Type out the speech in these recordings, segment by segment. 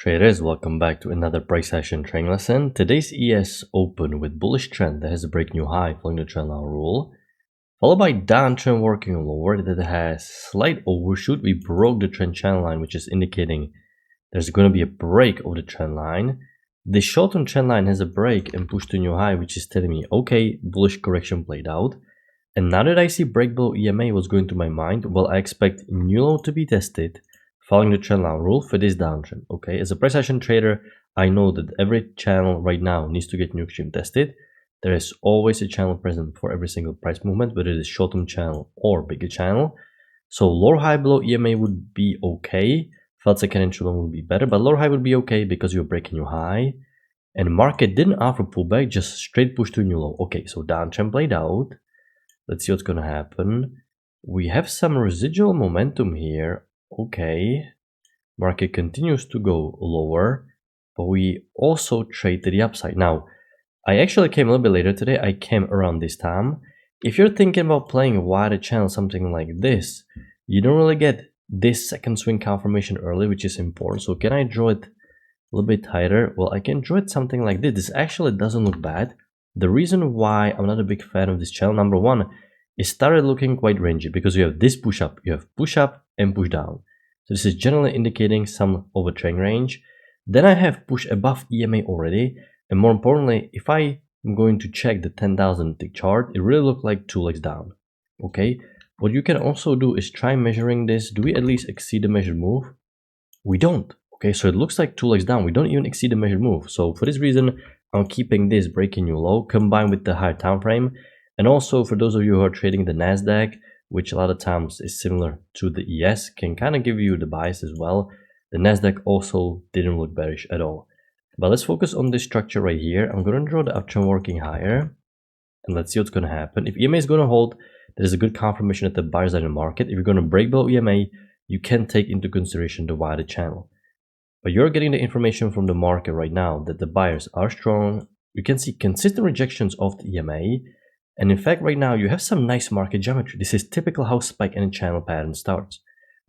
Traders, welcome back to another price action trading lesson. Today's ES opened with bullish trend that has a break new high following the trend line rule, followed by downtrend working lower that has slight overshoot. We broke the trend channel line, which is indicating there's going to be a break of the trend line. The short-term trend line has a break and pushed to new high, which is telling me, okay, bullish correction played out. And now that I see break below EMA, what's going to my mind? Well, I expect new low to be tested following the trend line rule for this downtrend. Okay, as a price action trader, I know that every channel right now needs to get new extreme tested. There is always a channel present for every single price movement, whether it is short-term channel or bigger channel. So lower high below EMA would be okay. Felt second inch long would be better, but lower high would be okay because you're breaking new high. And the market didn't offer pullback, just straight push to new low. Okay, so downtrend played out. Let's see what's gonna happen. We have some residual momentum here. Okay, market continues to go lower, but we also trade to the upside. Now, I actually came a little bit later today. I came around this time. If you're thinking about playing a wider channel, something like this, you don't really get this second swing confirmation early, which is important. So can I draw it a little bit tighter? Well, I can draw it something like this. This actually doesn't look bad. The reason why I'm not a big fan of this channel, number one, it started looking quite rangy because you have this push up, you have push up and push down. So this is generally indicating some overtrend range. Then I have push above EMA already. And more importantly, if I am going to check the 10,000 tick chart, it really looked like 2 legs down. Okay, what you can also do is try measuring this. Do we at least exceed the measured move? We don't. Okay, so it looks like 2 legs down. We don't even exceed the measured move. So for this reason, I'm keeping this breaking new low combined with the higher time frame. And also for those of you who are trading the NASDAQ, which a lot of times is similar to the ES, can kind of give you the bias as well. The NASDAQ also didn't look bearish at all. But let's focus on this structure right here. I'm going to draw the uptrend working higher. And let's see what's going to happen. If EMA is going to hold, there's a good confirmation that the buyers are in the market. If you're going to break below EMA, you can take into consideration the wider channel. But you're getting the information from the market right now that the buyers are strong. You can see consistent rejections of the EMA. And in fact, right now, you have some nice market geometry. This is typical how spike and a channel pattern starts.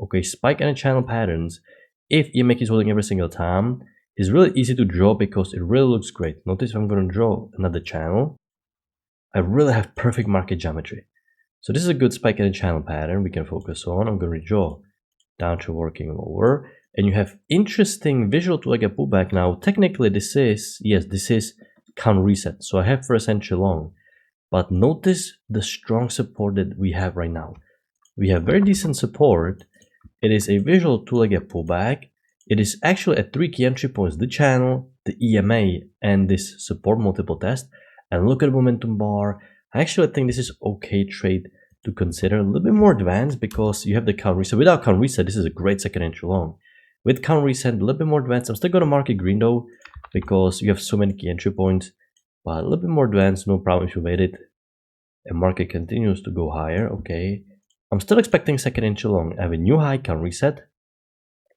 Okay, spike and a channel patterns, if EMA is holding every single time, is really easy to draw because it really looks great. Notice if I'm going to draw another channel, I really have perfect market geometry. So this is a good spike and a channel pattern we can focus on. I'm going to redraw downtrend working lower. And you have interesting visual to like a pullback. Now, technically, this is count reset. So I have first entry long. But notice the strong support that we have right now. We have very decent support. It is a visual two-legged pullback. It is actually at 3 key entry points, the channel, the EMA, and this support multiple test. And look at the momentum bar. I actually think this is okay trade to consider. A little bit more advanced because you have the count reset. Without count reset, this is a great second entry long. With count reset, a little bit more advanced. I'm still going to mark it green though because you have so many key entry points. But a little bit more advanced, no problem if you made it. And market continues to go higher. Okay, I'm still expecting second entry long. I have a new high, count reset.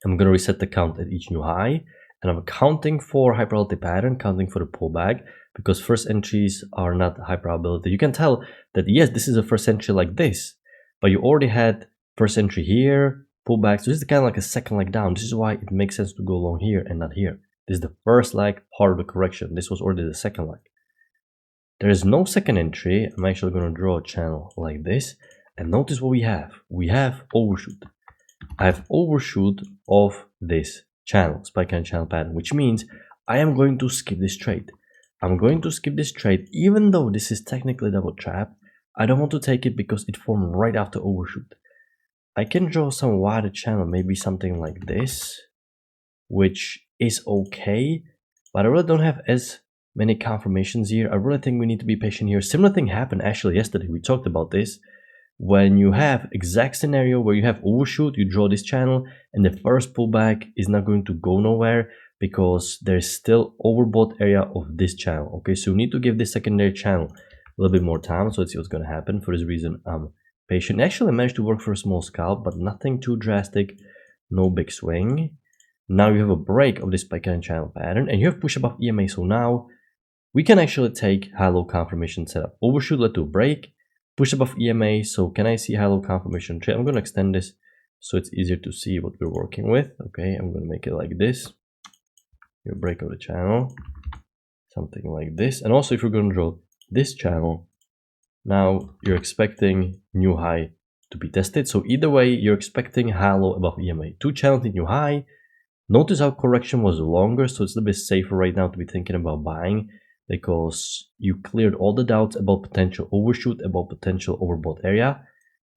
I'm going to reset the count at each new high. And I'm counting for high probability pattern, counting for the pullback because first entries are not high probability. You can tell that yes, this is a first entry like this, but you already had first entry here, pullback. So this is kind of like a second leg down. This is why it makes sense to go long here and not here. This is the first leg part of the correction. This was already the second leg. There is no second entry. I'm actually going to draw a channel like this. And notice what we have. We have overshoot. I have overshoot of this channel, spike and channel pattern, which means I am going to skip this trade. I'm going to skip this trade, even though this is technically double trap. I don't want to take it because it formed right after overshoot. I can draw some wider channel, maybe something like this, which is okay, but I really don't have as many confirmations here. I really think we need to be patient here. Similar thing happened actually yesterday. We talked about this. When you have exact scenario where you have overshoot, you draw this channel and the first pullback is not going to go nowhere because there's still overbought area of this channel. Okay, so you need to give this secondary channel a little bit more time. So let's see what's going to happen. For this reason, I'm patient. Actually, I managed to work for a small scalp, but nothing too drastic. No big swing. Now you have a break of this spike and channel pattern and you have push above EMA. So now we can actually take high-low confirmation setup. Overshoot led to a break, push above EMA. So can I see high-low confirmation trade? I'm going to extend this so it's easier to see what we're working with. Okay, I'm going to make it like this. you break of the channel, something like this. And also if you're going to draw this channel, now you're expecting new high to be tested. So either way, you're expecting high low above EMA. Two channels in new high. Notice how correction was longer, so it's a little bit safer right now to be thinking about buying because you cleared all the doubts about potential overshoot, about potential overbought area.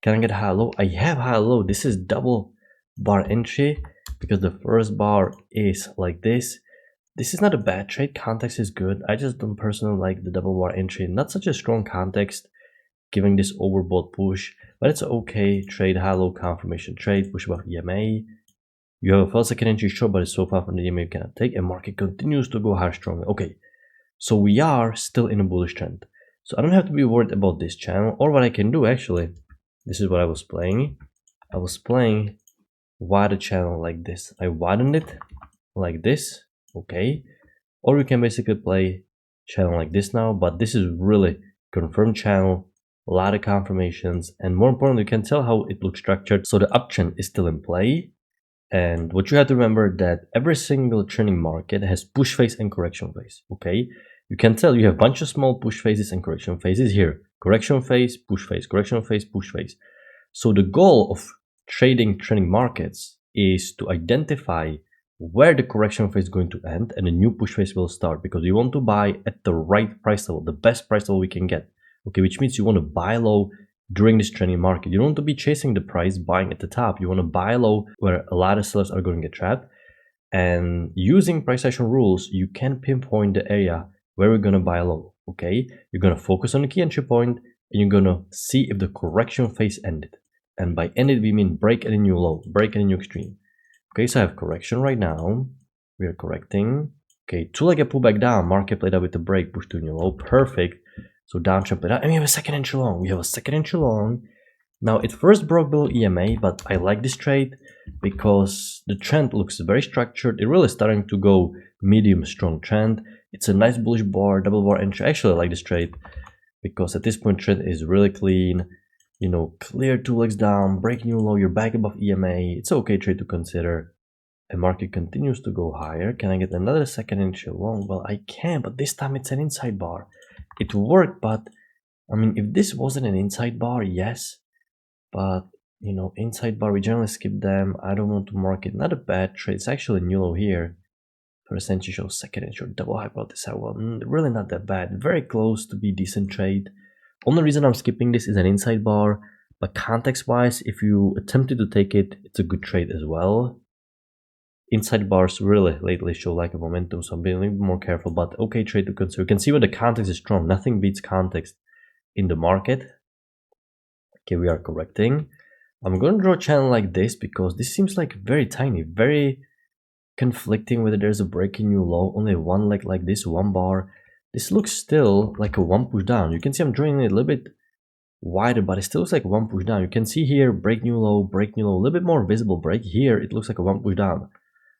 Can I get high low? I have high low. This is double bar entry because the first bar is like this. This is not a bad trade. Context is good. I just don't personally like the double bar entry. Not such a strong context giving this overbought push, but it's okay. Trade high low confirmation trade, push above EMA. You have a false second entry short, but it's so far from the EMA you cannot take, and market continues to go higher strongly. Okay, so we are still in a bullish trend. So I don't have to be worried about this channel, or what I can do actually. This is what I was playing. I was playing wide channel like this. I widened it like this, okay. Or you can basically play channel like this now, but this is really confirmed channel, a lot of confirmations, and more importantly, you can tell how it looks structured. So the uptrend is still in play. And what you have to remember that every single trending market has push phase and correction phase, okay? You can tell you have a bunch of small push phases and correction phases here. Correction phase, push phase, correction phase, push phase. So the goal of trading trending markets is to identify where the correction phase is going to end and a new push phase will start, because you want to buy at the right price level, the best price level we can get, okay? Which means you want to buy low during this trending market. You don't want to be chasing the price, buying at the top. You want to buy low where a lot of sellers are going to get trapped. And using price action rules, you can pinpoint the area where we're going to buy low, okay? You're going to focus on the key entry point and you're going to see if the correction phase ended. And by ended, we mean break any new low, break any new extreme. Okay, so I have correction right now. We are correcting. Okay, two-legged pullback down. Market played out with the break, push to a new low. Perfect. So downtrend played out, and we have a second entry long. We have a second entry long. Now it first broke below EMA, but I like this trade because the trend looks very structured. It really starting to go medium strong trend. It's a nice bullish bar, double bar entry. Actually, I like this trade because at this point trend is really clean. You know, clear two legs down, break new low, you're back above EMA. It's okay trade to consider. And market continues to go higher. Can I get another second entry long? Well, I can, but this time it's an inside bar. It worked, but I mean, if this wasn't an inside bar, yes, but you know, inside bar, we generally skip them. I don't want to mark it. Not a bad trade. It's actually a new low here. First entry shows second entry, double hypothesis. Well, really not that bad. Very close to be decent trade. Only reason I'm skipping this is an inside bar, but context wise, if you attempted to take it, it's a good trade as well. Inside bars really lately show like a momentum, so I'm being a little bit more careful, but okay trade to consider. You can see where the context is strong. Nothing beats context in the market. Okay, we are correcting. I'm going to draw a channel like this because this seems like very tiny, very conflicting whether there's a breaking new low. Only one leg like this, one bar. This looks still like a one push down. You can see I'm drawing it a little bit wider, but it still looks like one push down. You can see here, break new low, a little bit more visible break. Here, it looks like a one push down.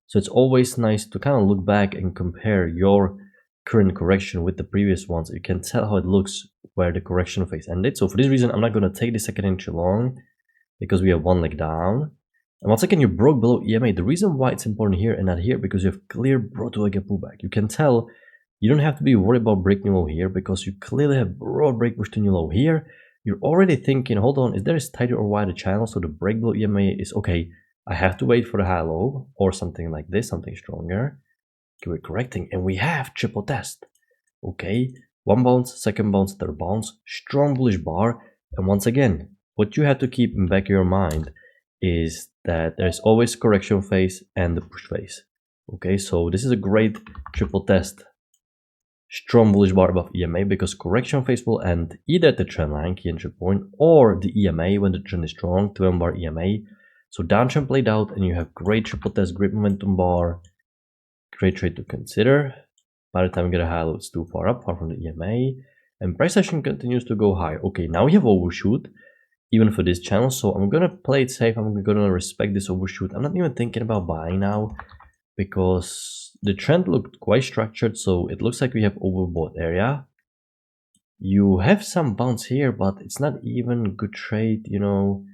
So it's always nice to kind of look back and compare your current correction with the previous ones. You can tell how it looks where the correction phase ended. So for this reason, I'm not going to take the second entry long because we have one leg down. And once again, you broke below EMA. The reason why it's important here and not here, because you have clear broad two-legged pullback. You can tell you don't have to be worried about breaking low here because you clearly have broad break push to new low here. You're already thinking, hold on, is there a tighter or wider channel? So the break below EMA is okay. I have to wait for the high low or something like this, something stronger. Okay, we're correcting and we have triple test. Okay, one bounce, second bounce, third bounce, strong bullish bar. And once again, what you have to keep in back of your mind is that there's always correction phase and the push phase. Okay, so this is a great triple test. Strong bullish bar above EMA because correction phase will end either at the trend line, key entry point, or the EMA when the trend is strong, 12 bar EMA. So downtrend played out and you have great triple test, great momentum bar, great trade to consider. By the time we get a high low, it's too far up, far from the EMA. And price action continues to go high. Okay, now we have overshoot, even for this channel. So I'm going to play it safe. I'm going to respect this overshoot. I'm not even thinking about buying now because the trend looked quite structured. So it looks like we have overbought area. You have some bounce here, but it's not even good trade, you know.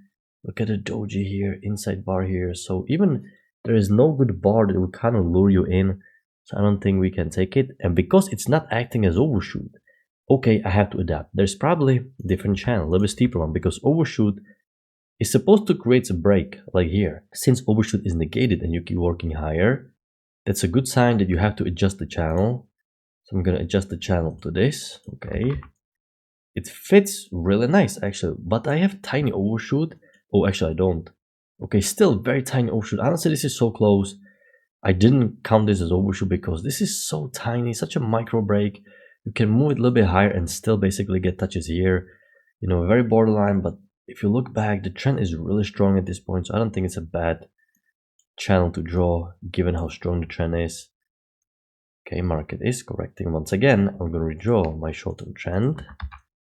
Look at the doji here, inside bar here. So even there is no good bar that will kind of lure you in. So I don't think we can take it. And because it's not acting as overshoot, okay, I have to adapt. There's probably a different channel, a little bit steeper one, because overshoot is supposed to create a break like here. Since overshoot is negated and you keep working higher, that's a good sign that you have to adjust the channel. So I'm gonna adjust the channel to this, okay. It fits really nice actually, but I have tiny overshoot. Oh, actually I don't. Okay, still very tiny overshoot. Honestly, this is so close. I didn't count this as overshoot because this is so tiny, such a micro break. You can move it a little bit higher and still basically get touches here. You know, very borderline, but if you look back, the trend is really strong at this point, so I don't think it's a bad channel to draw given how strong the trend is. Okay, market is correcting once again. I'm gonna redraw my short-term trend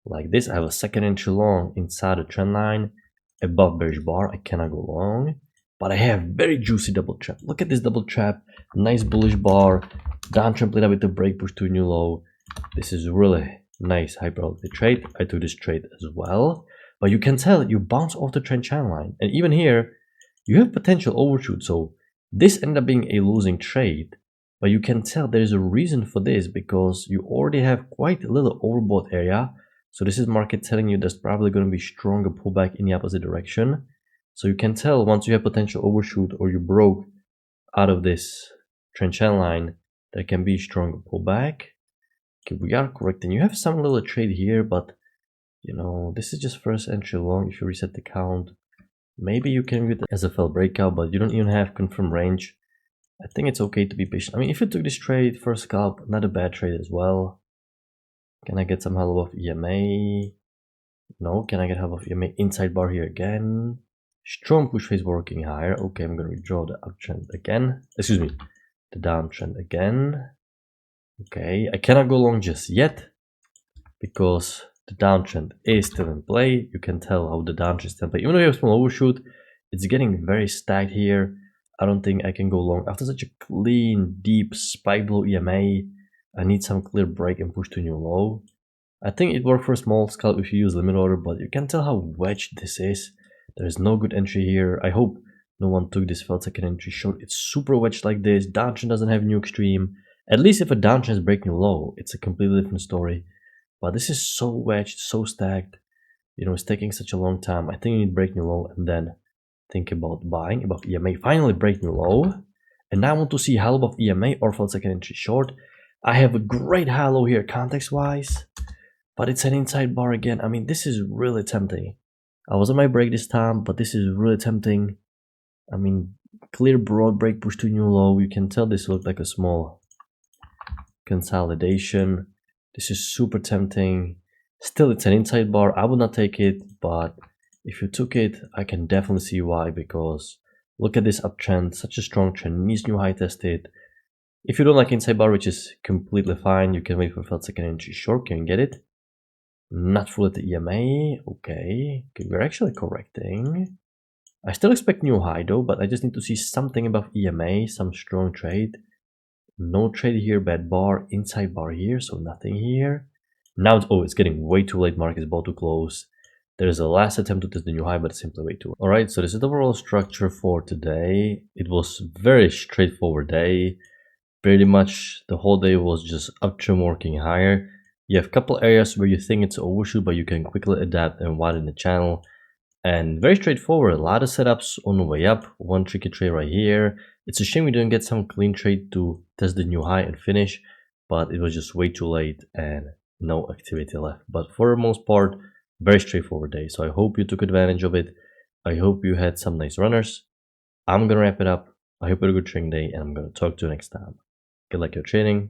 like this. I have a second entry long inside the trend line above bearish bar. I cannot go long, but I have very juicy double trap. Look at this double trap, nice bullish bar, downtrend played out with the break push to a new low. This is really nice high probability trade. I took this trade as well, but you can tell you bounce off the trend channel line, and even here you have potential overshoot. So this ended up being a losing trade, but you can tell there's a reason for this because you already have quite a little overbought area. So this is market telling you there's probably going to be stronger pullback in the opposite direction. So you can tell once you have potential overshoot or you broke out of this trend channel line, there can be stronger pullback. Okay, we are correcting. You have some little trade here, but you know, this is just first entry long. If you reset the count, maybe you can get as a fell breakout, but you don't even have confirmed range. I think it's okay to be patient. I mean, if you took this trade first scalp, not a bad trade as well. Can I get some help of EMA? No. Can I get help of EMA? Inside bar here again. Strong push phase working higher. Okay, I'm gonna redraw the uptrend again. Excuse me, the downtrend again. Okay, I cannot go long just yet because the downtrend is still in play. You can tell how the downtrend is still in play. Even though you have small overshoot, it's getting very stacked here. I don't think I can go long after such a clean, deep spike below EMA. I need some clear break and push to new low. I think it worked for a small scalp if you use limit order, but you can tell how wedged this is. There is no good entry here. I hope no one took this felt second entry short. It's super wedged like this. Downtrend doesn't have new extreme. At least if a downtrend is breaking low, it's a completely different story. But this is so wedged, so stacked. You know, it's taking such a long time. I think you need break new low and then think about buying above EMA. Finally break new low. And now I want to see high above EMA or felt second entry short. I have a great high low here context wise, but it's an inside bar again. I mean, this is really tempting. I was on my break this time, but this is really tempting. I mean, clear broad break push to new low. You can tell this looked like a small consolidation. This is super tempting. Still, it's an inside bar. I would not take it, but if you took it, I can definitely see why, because look at this uptrend, such a strong trend, needs new high tested. If you don't like inside bar, which is completely fine, you can wait for felt second entry short. Can you get it? Not full at the EMA. Okay, we're actually correcting. I still expect new high though, but I just need to see something above EMA, some strong trade. No trade here, bad bar, inside bar here, so nothing here. Now it's getting way too late. Market is about to close. There is a last attempt to test the new high, but it's simply way too late. Alright, so this is the overall structure for today. It was very straightforward day. Pretty much the whole day was just uptrend working higher. You have a couple areas where you think it's overshoot, but you can quickly adapt and widen the channel. And very straightforward, a lot of setups on the way up. One tricky trade right here. It's a shame we didn't get some clean trade to test the new high and finish, but it was just way too late and no activity left. But for the most part, very straightforward day. So I hope you took advantage of it. I hope you had some nice runners. I'm gonna wrap it up. I hope you had a good trading day, and I'm gonna talk to you next time. Good luck your trading.